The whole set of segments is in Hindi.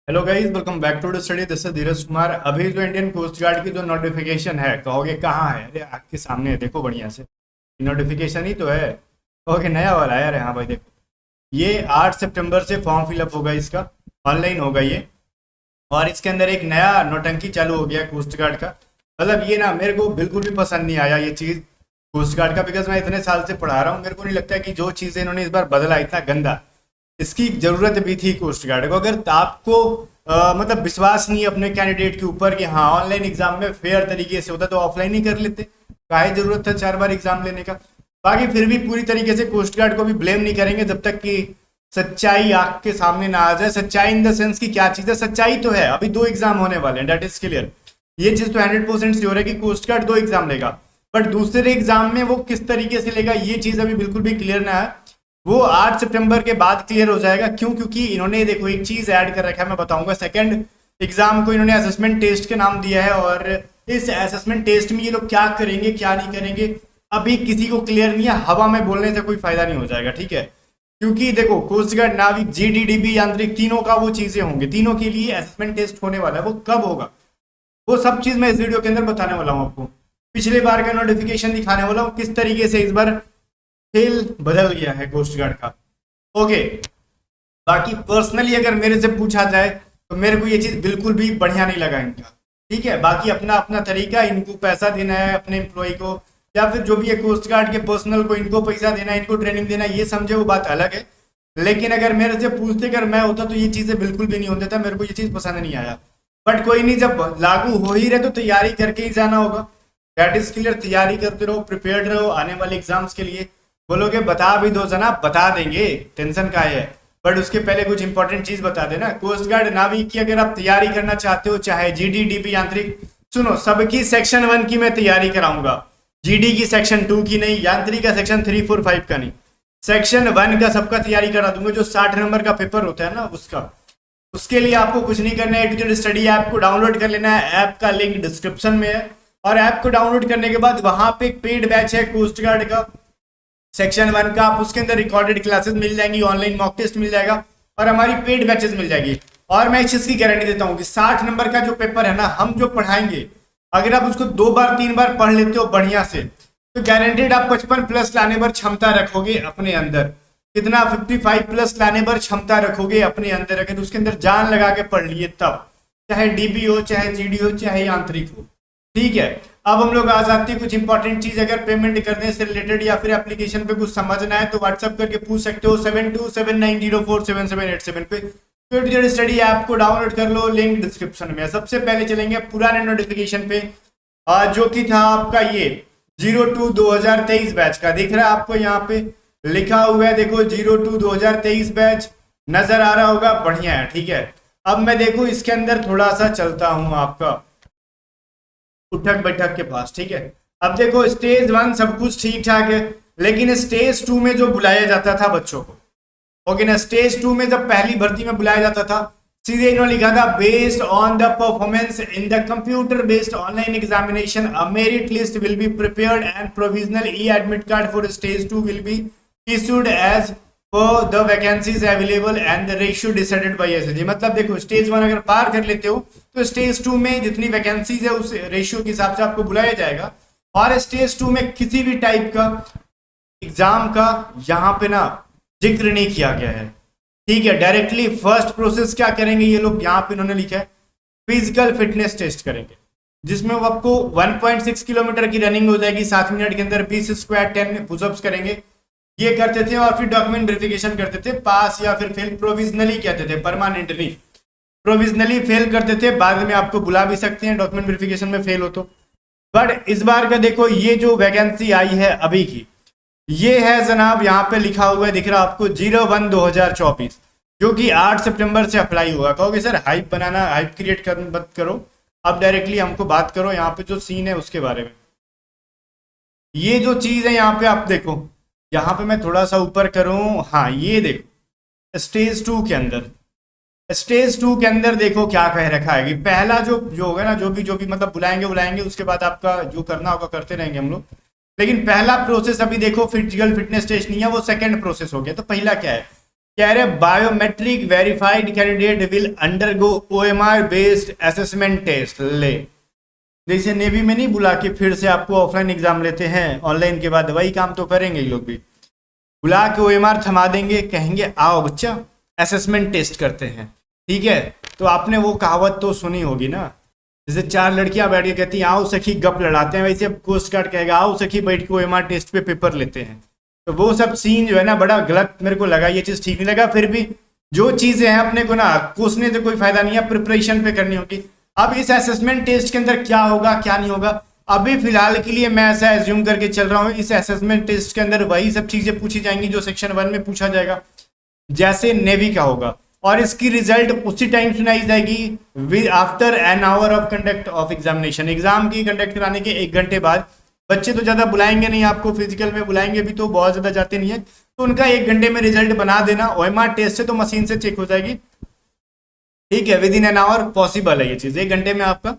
Hello guys, welcome back to the study. This is Dheeraj Kumar. अभी जो इंडियन कोस्ट गार्ड की जो नोटिफिकेशन है, कहोगे कहाँ है? अरे आपके सामने है, देखो बढ़िया से। नोटिफिकेशन ही तो है। कहोगे नया वाला है? अरे हाँ भाई देखो, ये 8 सितंबर से फॉर्म फिलअप होगा इसका। ऑनलाइन होगा ये। और इसके अंदर एक नया नौटंकी चालू हो गया कोस्ट गार्ड का। मतलब ये ना, मेरे को बिल्कुल भी पसंद नहीं आया ये चीज़ कोस्ट गार्ड का। बिकॉज मैं इतने साल से पढ़ा रहा हूँ, मेरे को नहीं लगता कि जो चीज़ें इन्होंने इस बार बदला इतना गंदा, इसकी जरूरत भी थी कोस्ट गार्ड को। अगर आपको मतलब विश्वास नहीं है अपने कैंडिडेट के ऊपर कि हाँ ऑनलाइन एग्जाम में फेयर तरीके से होता तो ऑफलाइन ही कर लेते। काहे जरूरत है 4 बार एग्जाम लेने का। बाकी फिर भी पूरी तरीके से कोस्ट गार्ड को भी ब्लेम नहीं करेंगे जब तक कि सच्चाई आंख के सामने ना आ जाए। सच्चाई इन द सेंस की क्या चीज़ है? सच्चाई तो है अभी 2 एग्जाम होने वाले हैं, डेट इज क्लियर। ये चीज़ तो 100% श्योर है कि कोस्ट गार्ड 2 एग्जाम लेगा। बट दूसरे एग्जाम में वो किस तरीके से लेगा ये चीज़ अभी बिल्कुल भी क्लियर ना है। वो 8 सितंबर के बाद क्लियर हो जाएगा। क्यों? क्योंकि इन्होंने देखो एक चीज ऐड कर रखा है, मैं बताऊंगा। सेकंड एग्जाम को इन्होंने असेसमेंट टेस्ट के नाम दिया है, और इस असेसमेंट टेस्ट में ये लोग क्या करेंगे क्या नहीं करेंगे अभी किसी को क्लियर नहीं है। हवा में बोलने से कोई फायदा नहीं हो जाएगा, ठीक है? क्योंकि देखो कोस्ट गार्ड, नाविक, जीडीडीबी, यांत्रिक, तीनों का वो चीजें होंगी, तीनों के लिए असेसमेंट टेस्ट होने वाला है। वो कब होगा वो सब चीज मैं इस वीडियो के अंदर बताने वाला हूँ आपको। पिछले बार का नोटिफिकेशन दिखाने वाला हूँ, किस तरीके से इस बार खेल बदल गया है कोस्ट गार्ड का। ओके। बाकी पर्सनली अगर मेरे से पूछा जाए तो मेरे को ये चीज बिल्कुल भी बढ़िया नहीं लगा इनका, ठीक है? बाकी अपना अपना तरीका, इनको पैसा देना है अपने एम्प्लॉय को, या फिर जो भी है कोस्ट गार्ड के पर्सनल को इनको पैसा देना है, इनको ट्रेनिंग देना है, ये समझे वो बात अलग है। लेकिन अगर मेरे से पूछते अगर मैं होता तो ये चीजें बिल्कुल भी नहीं होता था। मेरे को ये चीज पसंद नहीं आया। बट कोई नहीं, जब लागू हो ही रहे तो तैयारी करके ही जाना होगा। That is clear. तैयारी करते रहो, प्रिपेयर्ड रहो आने वाले एग्जाम्स के लिए। बोलोगे बता भी दो जनाब, बता देंगे, टेंशन का है। बट उसके पहले कुछ इंपॉर्टेंट चीज बता देना। कोस्ट गार्ड नाविक की अगर आप तैयारी करना चाहते हो, चाहे जीडी डीबी यांत्रिक, सुनो सबकी सेक्शन 1 की मैं तैयारी कराऊंगा। जीडी की सेक्शन 2 की नहीं, यांत्रिक का सेक्शन 3, 4, 5 का नहीं, सेक्शन 1 का सबका तैयारी करा दूंगा। जो 60 नंबर का पेपर होता है ना उसका। उसके लिए आपको कुछ नहीं करना है, एडुकेटेड स्टडी ऐप को डाउनलोड कर लेना है। ऐप का लिंक डिस्क्रिप्शन में है। और ऐप को डाउनलोड करने के बाद वहां पे एक पेड बैच है कोस्ट गार्ड का सेक्शन 1 का। आप उसके अंदर रिकॉर्डेड क्लासेस मिल जाएंगी, ऑनलाइन मॉक टेस्ट मिल जाएगा, और हमारी पेड बैचेस मिल जाएगी। और मैं इस चीज की गारंटी देता हूँ कि 60 नंबर का जो पेपर है ना, हम जो पढ़ाएंगे, अगर आप उसको 2 बार 3 बार पढ़ लेते हो बढ़िया से, तो गारंटेड आप 55+ लाने पर क्षमता रखोगे अपने अंदर। कितना? 55+ लाने पर क्षमता रखोगे अपने अंदर, अगर उसके अंदर जान लगा के पढ़ लिए तब। चाहे डीबी हो, चाहे जीडी हो, चाहे यांत्रिक हो, ठीक है? अब हम लोग आ जाते हैं कुछ इंपॉर्टेंट चीज। अगर पेमेंट करने से रिलेटेड या फिर एप्लीकेशन पे कुछ समझना है तो व्हाट्सअप करके पूछ सकते हो 7279047787 पे। तो स्टडी ऐप को डाउनलोड कर लो, लिंक डिस्क्रिप्शन में। सबसे पहले चलेंगे पुराने नोटिफिकेशन पे, जो कि था आपका ये 02/2023 बैच का। दिख रहा है आपको यहाँ पे लिखा हुआ है, देखो 02/2023 बैच नजर आ रहा होगा, बढ़िया है, ठीक है? अब मैं देखो इसके अंदर थोड़ा सा चलता हूं आपका उठक बैठक के पास, ठीक है? अब देखो स्टेज 1 सब कुछ ठीक ठाक है, लेकिन स्टेज 2 में जो बुलाया जाता था बच्चों को, ओके ना, स्टेज 2 में जब पहली भर्ती में बुलाया जाता था, सीधे इन्होंने लिखा था based on the performance in the computer based online examination a merit list will be prepared and provisional E admit card for stage 2 will be issued as per the vacancies available and the ratio decided by SSG। मतलब देखो स्टेज 1 अगर पार कर लेते हो तो स्टेज 2 में जितनी वैकेंसीज है उस रेशियो के हिसाब से आपको बुलाया जाएगा। और स्टेज 2 में किसी भी टाइप का एग्जाम का यहाँ पे ना जिक्र नहीं किया गया है, ठीक है? डायरेक्टली फर्स्ट प्रोसेस क्या करेंगे ये लोग, यहाँ पे इन्होंने लिखा है फिजिकल फिटनेस टेस्ट करेंगे, जिसमें वो आपको 1.6 किलोमीटर की रनिंग हो जाएगी 7 मिनट के अंदर, 20 स्क्वाट, 10 पुशअप्स करेंगे, ये करते थे। और फिर डॉक्यूमेंट वेरिफिकेशन करते थे, पास या फिर फेल। प्रोविजनली कहते थे, परमानेंट नहीं। प्रोविजनली फेल करते थे, बाद में आपको बुला भी सकते हैं डॉक्यूमेंट वेरिफिकेशन में फेल हो तो। बट इस बार का देखो ये जो वैकेंसी आई है अभी की, ये है जनाब यहाँ पे लिखा हुआ है, दिख रहा आपको 01/2024, जो कि 8 सितंबर से अप्लाई हुआ। कहोगे सर हाइप बनाना, हाइप क्रिएट कर मत करो, अब डायरेक्टली हमको बात करो यहाँ पे जो सीन है उसके बारे में। ये जो चीज है यहाँ पे आप देखो, यहाँ पे मैं थोड़ा सा ऊपर करूं, हाँ ये देखो स्टेज 2 के अंदर, स्टेज 2 के अंदर देखो क्या कह रखा है कि पहला जो होगा ना, जो भी मतलब बुलाएंगे, उसके बाद आपका जो करना होगा करते रहेंगे हम लोग। लेकिन पहला प्रोसेस अभी देखो फिजिकल फिटनेस टेस्ट नहीं है, वो सेकंड प्रोसेस हो गया। तो पहला क्या है? कह रहे biometric verified candidate will undergo OMR based assessment test. ले, जैसे नेवी में नहीं बुला के फिर से आपको ऑफलाइन एग्जाम लेते हैं ऑनलाइन के बाद, वही काम तो करेंगे ये लोग भी। बुला के ओएमआर थमा देंगे, कहेंगे आओ बच्चा असेसमेंट टेस्ट करते हैं, ठीक है। तो आपने वो कहावत तो सुनी होगी ना, जैसे चार लड़कियां बैठ के कहती हैं आओ सखी गप लड़ाते हैं, वैसे अब कोस्ट गार्ड कहेगा आओ सखी बैठ के ओएमआर टेस्ट पे पेपर लेते हैं। तो वो सब सीन जो है ना बड़ा गलत मेरे को लगा, ये चीज़ ठीक नहीं लगा। फिर भी जो चीज़ें हैं अपने को ना कोसने से कोई फायदा नहीं है, प्रिपरेशन पे करनी होगी। अब इस असेसमेंट टेस्ट के अंदर क्या होगा क्या नहीं होगा, अभी फिलहाल के लिए मैं ऐसा एज्यूम करके चल रहा हूँ इस असेसमेंट टेस्ट के अंदर वही सब चीज़ें पूछी जाएंगी जो सेक्शन 1 में पूछा जाएगा, जैसे नेवी का होगा। और इसकी रिजल्ट उसी टाइम सुनाई जाएगी after an hour of conduct of examination. Exam की कंडक्ट कराने के 1 घंटे बाद। बच्चे तो ज़्यादा बुलाएंगे नहीं आपको, फिजिकल में बुलाएंगे भी तो बहुत ज़्यादा जाते नहीं है, तो उनका 1 घंटे में रिजल्ट बना देना। ओएमआर टेस्ट से तो मशीन से चेक हो जाएगी, ठीक है, with in an hour possible है ये चीज़। 1 घंटे में आपका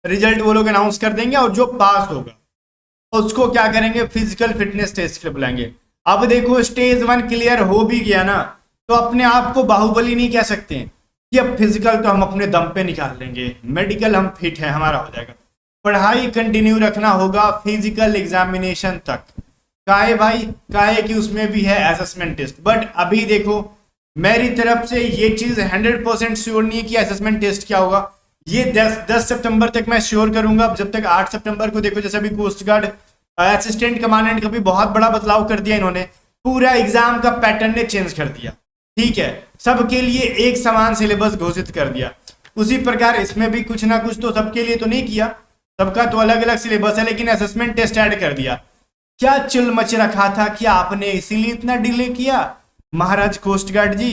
रिजल्ट वो लोग अनाउंस कर देंगे, और जो पास होगा उसको क्या करेंगे फिजिकल फिटनेस टेस्ट के लिए बुलाएंगे। अब देखो स्टेज 1 क्लियर हो भी गया ना, तो अपने आप को बाहुबली नहीं कह सकते कि अब फिजिकल तो हम अपने दम पे निकाल लेंगे, मेडिकल हम फिट है हमारा हो जाएगा। पढ़ाई कंटिन्यू रखना होगा फिजिकल एग्जामिनेशन तक। काहे भाई, काहे कि उसमें भी है असेसमेंट टेस्ट। बट अभी देखो मेरी तरफ से ये चीज 100% श्योर नहीं है कि असेसमेंट टेस्ट क्या होगा। ये 10 सितंबर तक मैं श्योर करूंगा। जब तक 8 सितंबर को देखो, जैसे अभी कोस्ट गार्ड असिस्टेंट कमांडेंट का भी बहुत बड़ा बदलाव कर दिया इन्होंने, पूरा एग्जाम का पैटर्न ने चेंज कर दिया, ठीक है, सबके लिए एक समान सिलेबस घोषित कर दिया। उसी प्रकार इसमें भी कुछ ना कुछ तो सबके लिए तो नहीं किया, सबका तो अलग अलग सिलेबस है, लेकिन असेसमेंट टेस्ट ऐड कर दिया। क्या चिल मच रखा था कि आपने इसीलिए इतना डिले किया महाराज कोस्ट गार्ड जी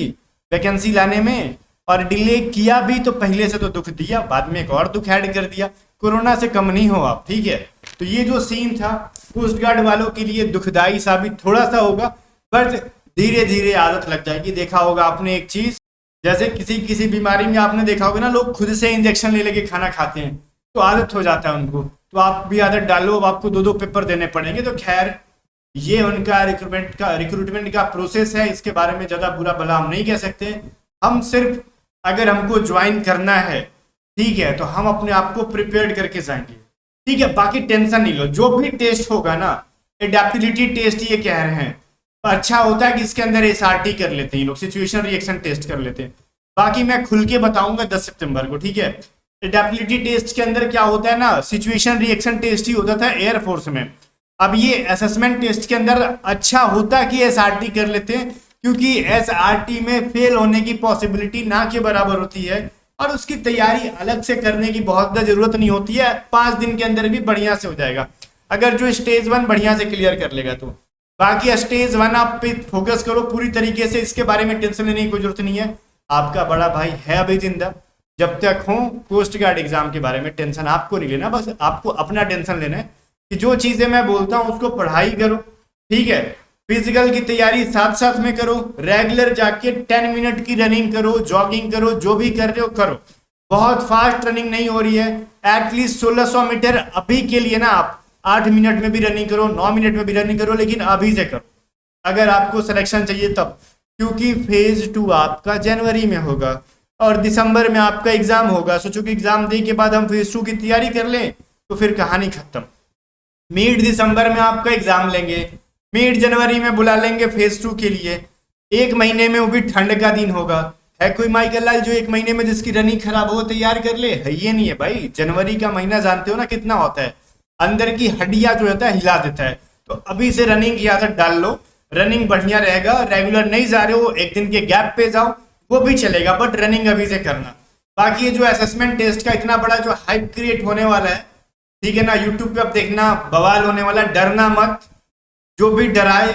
वैकेंसी लाने में, और डिले किया भी तो पहले से तो दुख दिया, बाद में एक और दुख ऐड कर दिया। कोरोना से कम नहीं हो आप, ठीक है। तो ये जो सीन था कोस्ट गार्ड वालों के लिए दुखदाई साबित थोड़ा सा होगा, बट धीरे धीरे आदत लग जाएगी। देखा होगा आपने एक चीज, जैसे किसी बीमारी में आपने देखा होगा ना, लोग खुद से इंजेक्शन ले लेके खाना खाते हैं, तो आदत हो जाता है उनको। तो आप भी आदत डालो, अब आपको 2-2 पेपर देने पड़ेंगे। तो खैर ये उनका रिक्रूटमेंट का प्रोसेस है, इसके बारे में ज़्यादा बुरा भला हम नहीं कह सकते। हम सिर्फ अगर हमको ज्वाइन करना है, ठीक है, तो हम अपने आप को प्रिपेयर्ड करके जाएंगे, ठीक है। बाकी टेंशन नहीं लो, जो भी टेस्ट होगा ना, एडेप्टिबिलिटी टेस्ट ये कह रहे हैं, अच्छा होता है कि इसके अंदर एसआरटी कर लेते हैं लोग, सिचुएशन रिएक्शन टेस्ट कर लेते हैं। बाकी मैं खुल के बताऊंगा 10 सितंबर को, ठीक है। एडेप्टिबिलिटी टेस्ट के अंदर क्या होता है ना, सिचुएशन रिएक्शन टेस्ट ही होता था एयरफोर्स में। अब ये असेसमेंट टेस्ट के अंदर अच्छा होता कि एसआरटी कर लेते हैं, क्योंकि एसआरटी में फेल होने की पॉसिबिलिटी ना के बराबर होती है, और उसकी तैयारी अलग से करने की बहुत ज़्यादा जरूरत नहीं होती है। 5 दिन के अंदर भी बढ़िया से हो जाएगा, अगर जो स्टेज 1 बढ़िया से क्लियर कर लेगा तो। बाकी स्टेज 1 आप पे फोकस करो पूरी तरीके से, इसके बारे में टेंशन लेने की कोई जरूरत नहीं है। आपका बड़ा भाई है अभी जिंदा, जब तक हो कोस्ट गार्ड एग्जाम के बारे में टेंशन आपको नहीं लेना, बस आपको अपना टेंशन लेना है कि जो चीज़ें मैं बोलता हूँ उसको पढ़ाई करो, ठीक है। फिजिकल की तैयारी साथ साथ में करो, रेगुलर जाके 10 मिनट की रनिंग करो, जॉगिंग करो, जो भी कर रहे हो करो। बहुत फास्ट रनिंग नहीं हो रही है, एटलीस्ट 1600 मीटर अभी के लिए ना आप 8 मिनट में भी रनिंग करो, 9 मिनट में भी रनिंग करो, लेकिन अभी से करो अगर आपको सिलेक्शन चाहिए तब, क्योंकि फेज 2 आपका जनवरी में होगा और दिसंबर में आपका एग्जाम होगा। सोचो कि एग्जाम दे के बाद हम फेज 2 की तैयारी कर लें तो फिर कहानी खत्म। मिड दिसंबर में आपका एग्जाम लेंगे, मिड जनवरी में बुला लेंगे फेज 2 के लिए, 1 महीने में, वो भी ठंड का दिन होगा। है कोई माइकल लाल जो 1 महीने में जिसकी रनिंग खराब हो तैयार कर ले? है ये नहीं है भाई। जनवरी का महीना जानते हो ना कितना होता है, अंदर की हड्डियां जो होता है हिला देता है। तो अभी से रनिंग की आदत डाल लो, रनिंग बढ़िया रहेगा। रेगुलर नहीं जा रहे हो, 1 दिन के गैप पे जाओ, वो भी चलेगा, बट रनिंग अभी से करना। बाकी ये जो असेसमेंट टेस्ट का इतना बड़ा जो हाइप क्रिएट होने वाला है, ठीक है ना, यूट्यूब पे अब देखना बवाल होने वाला, डरना मत। जो भी डराए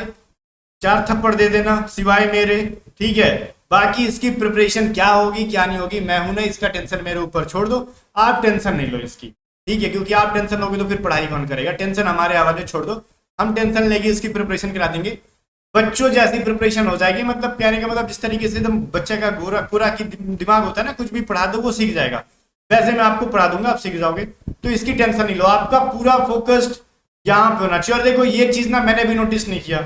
4 थप्पड़ दे देना सिवाय मेरे, ठीक है। बाकी इसकी प्रिपरेशन क्या होगी क्या नहीं होगी, मैं हूं ना, इसका टेंशन मेरे ऊपर छोड़ दो, आप टेंशन नहीं लो इसकी, ठीक है। क्योंकि आप टेंशन लोगे तो फिर पढ़ाई कौन करेगा। टेंशन हमारे हवाले छोड़ दो, हम टेंशन लेके इसकी प्रिपरेशन करा देंगे। बच्चों जैसी प्रिपरेशन हो जाएगी, मतलब कहने का मतलब जिस तरीके से एकदम बच्चे का गोरा पूरा की दिमाग होता है ना, कुछ भी पढ़ा दो वो सीख जाएगा, वैसे मैं आपको पढ़ा दूंगा, आप सीख जाओगे। तो इसकी टेंशन नहीं लो, आपका पूरा फोकस्ड यहाँ पे होना चाहिए। और देखो ये चीज ना मैंने भी नोटिस नहीं किया,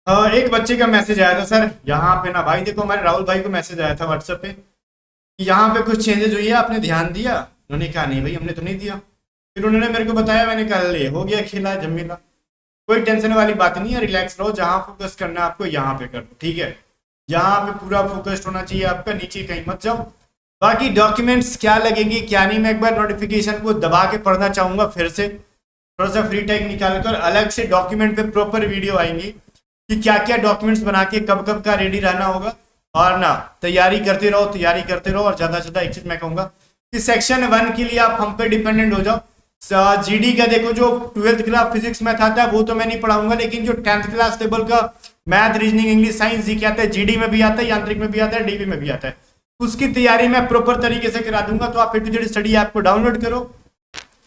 एक बच्चे का मैसेज आया था सर यहाँ पे ना भाई, देखो हमारे राहुल भाई को मैसेज आया था व्हाट्सएप पे कि यहाँ पे कुछ चेंजेस हुई है, आपने ध्यान दिया? उन्होंने कहा नहीं भाई हमने तो नहीं दिया। फिर उन्होंने मेरे को बताया, मैंने कहा ले हो गया खिला जमीला। कोई टेंशन वाली बात नहीं है, रिलैक्स रहो, जहाँ फोकस करना है आपको यहाँ पे करो, ठीक है? यहाँ पे पूरा फोकस्ड होना चाहिए आपका, नीचे कहीं मत जाओ। बाकी डॉक्यूमेंट्स क्या लगेंगे क्या नहीं, मैं एक बार नोटिफिकेशन को दबा के पढ़ना चाहूंगा फिर से, थोड़ा सा फ्री टाइम निकाल कर अलग से डॉक्यूमेंट पे प्रॉपर वीडियो आएंगी कि क्या क्या डॉक्यूमेंट्स बना के कब कब का रेडी रहना होगा। और ना तैयारी करते रहो, तैयारी करते रहो। और ज्यादा से ज्यादा एक चीज मैं कहूंगा कि सेक्शन 1 के लिए आप हम पे डिपेंडेंट हो जाओ। जीडी का देखो, जो 12th क्लास फिजिक्स मैथ आता है वो तो मैं नहीं पढ़ाऊंगा, लेकिन जो 10th क्लास लेवल का मैथ, रीजनिंग, इंग्लिश, साइंस जी के आता है, जीडी में भी आता है, यांत्रिक में भी आता है, डीबी में भी आता है, उसकी तैयारी मैं प्रॉपर तरीके से करा दूंगा। तो आप A to Z study app को डाउनलोड करो,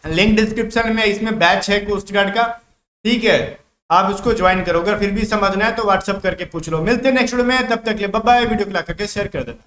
लिंक डिस्क्रिप्शन में, इसमें बैच है कोस्ट गार्ड का, ठीक है? आप उसको ज्वाइन करो। अगर फिर भी समझना है तो व्हाट्सअप करके पूछ लो। मिलते हैं नेक्स्ट वीडियो में, तब तक के लिए बाय बाय। वीडियो को लाइक करके शेयर कर देना।